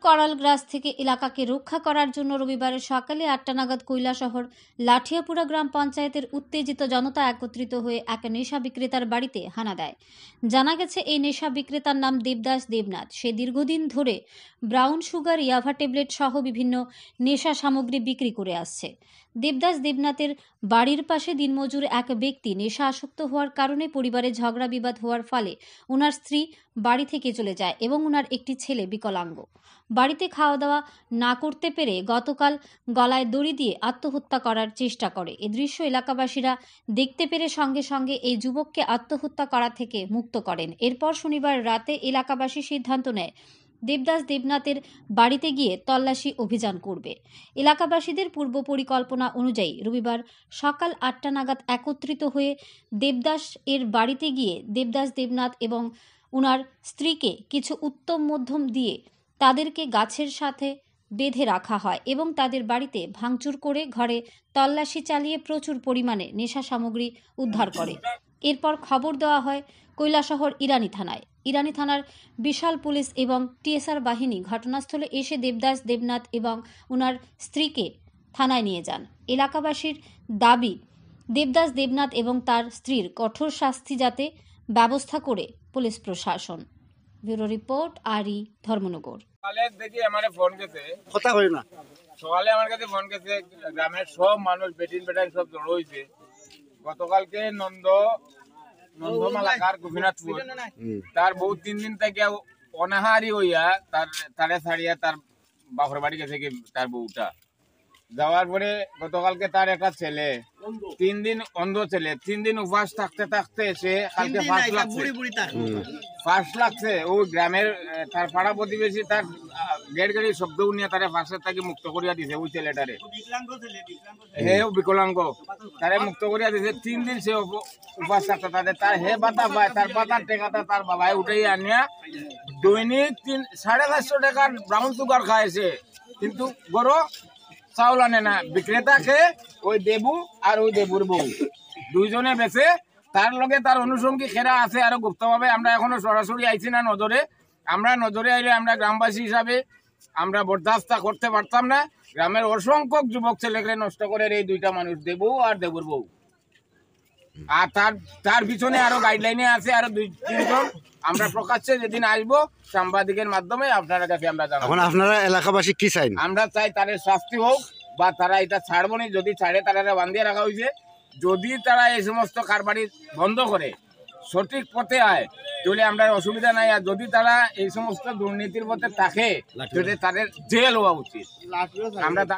করালগ্রাস থেকে এলাকাকে রক্ষা করার জন্য রবিবার সকালে ৮টা নাগাদ কৈলাসহর লাঠিয়াপুরা গ্রাম পঞ্চায়েতের উত্তেজিত জনতা একত্রিত হয়ে এক নেশা বিক্রেতার বাড়িতে হানা দেয়। জানা গেছে, এই নেশা বিক্রেতার নাম দেবদাস দেবনাথ। সে দীর্ঘদিন ধরে ব্রাউন সুগার, ইয়াভা ট্যাবলেট সহ বিভিন্ন নেশা সামগ্রী বিক্রি করে আসছে। দেবদাস দেবনাথের বাড়ির পাশে দিনমজুর এক ব্যক্তি নেশা আসক্ত হওয়ার কারণে পরিবারে ঝগড়া বিবাদ হওয়ার ফলে ওনার স্ত্রী বাড়ি থেকে চলে যায় এবং ওনার একটি ছেলে বিকলাঙ্গ। বাড়িতে খাওয়া দাওয়া না করতে পেরে গতকাল গলায় দড়ি দিয়ে আত্মহত্যা করার চেষ্টা করে। এ দৃশ্য এলাকাবাসীরা দেখতে পেরে সঙ্গে সঙ্গে এই যুবককে আত্মহত্যা করা থেকে মুক্ত করেন। এরপর শনিবার রাতে এলাকাবাসী সিদ্ধান্ত নেয় দেবদাস দেবনাথের বাড়িতে গিয়ে তল্লাশি অভিযান করবে। এলাকাবাসীদের পূর্ব পরিকল্পনা অনুযায়ী রবিবার সকাল ৮টা নাগাদ একত্রিত হয়ে দেবদাস এর বাড়িতে গিয়ে দেবদাস দেবনাথ এবং ওনার স্ত্রীকে কিছু উত্তম মধ্যম দিয়ে তাদেরকে গাছের সাথে বেঁধে রাখা হয় এবং তাদের বাড়িতে ভাঙচুর করে ঘরে তল্লাশি চালিয়ে প্রচুর পরিমাণে নেশা সামগ্রী উদ্ধার করে। এরপর খবর দেওয়া হয় কৈলাসহর ইরানি থানায়। ইরানি থানার বিশাল পুলিশ এবং টিএসআর বাহিনী ঘটনাস্থলে এসে দেবদাস দেবনাথ এবং ওনার স্ত্রীকে থানায় নিয়ে যান। এলাকাবাসীর দাবি, দেবদাস দেবনাথ এবং তার স্ত্রীর কঠোর শাস্তি যাতে ব্যবস্থা করে পুলিশ প্রশাসন। ব্যুরো রিপোর্ট, আরি, ধর্মনগর। সকালে আমার কাছে ফোন গেছে, গ্রামের সব মানুষ বেটিন বেটান সব জড়ো হয়েছে। গতকালকে নন্দমালাকার গোপীনাথপুর তার বউ 3 দিন থেকে অনাহারি হইয়া তারে ছাড়িয়া তার বাপর বাড়ি গেছে তার বউটা। যাওয়ার পরে গতকালকে তার একটা ছেলে 3 দিন অন্ধ ছেলে 3 দিন উপবাস থাকতে থাকতে এসে কালকে ফাঁস লাগছে। ও গ্রামের তার পাড়া প্রতিবেশী তার গেট গাড়ি শব্দ নিয়ে তারে ফাঁসের থেকে মুক্ত করিয়া দিছে। ওই ছেলেটারে বিকলাঙ্গ তারে মুক্ত করিয়া দিছে। 3 দিন সে উপবাস থাকতে তার হে বাতা পায়, তার বাতার টেকাটা তার বাবাই উঠাই আনিয়া দৈনিক 450 টাকার ব্রাউন সুগার খাইছে, কিন্তু গরো চাউল আনে না। বিক্রেতাকে ওই দেবু আর ওই দেবুর বউ দুইজনে বেছে। তার লগে তার অনুষঙ্গী খেরা আছে আরো গুপ্তভাবে। আমরা এখনো সরাসরি আইছি না নজরে। আমরা নজরে আইলে আমরা গ্রামবাসী হিসাবে আমরা বরদাস্ত করতে পারতাম না। গ্রামের অসংখ্য যুবক ছেলেকে নষ্ট করে এই দুইটা মানুষ, দেবু আর দেবুর বউ। আর তার পিছনে আরো গাইডলাইনে আছে আরো 2-3 জন। আমরা প্রকাশ্যে যেদিন আসবো সাংবাদিকের মাধ্যমে আপনার কাছে আমরা জানাবো। এখন আপনারা এলাকাবাসী কি চাই? আমরা চাই তাদের শাস্তি হোক, বা তারা এটা ছাড়বো না। যদি ছাড়ে তারা বান্ধিয়ে রাখা হয়েছে। যদি তারা এই সমস্ত কারবারি বন্ধ করে সঠিক পথে আয় তাহলে আমরা অসুবিধা নাই। আর যদি তারা এই সমস্ত দুর্নীতির পথে থাকে তাদের জেল হওয়া উচিত। আমরা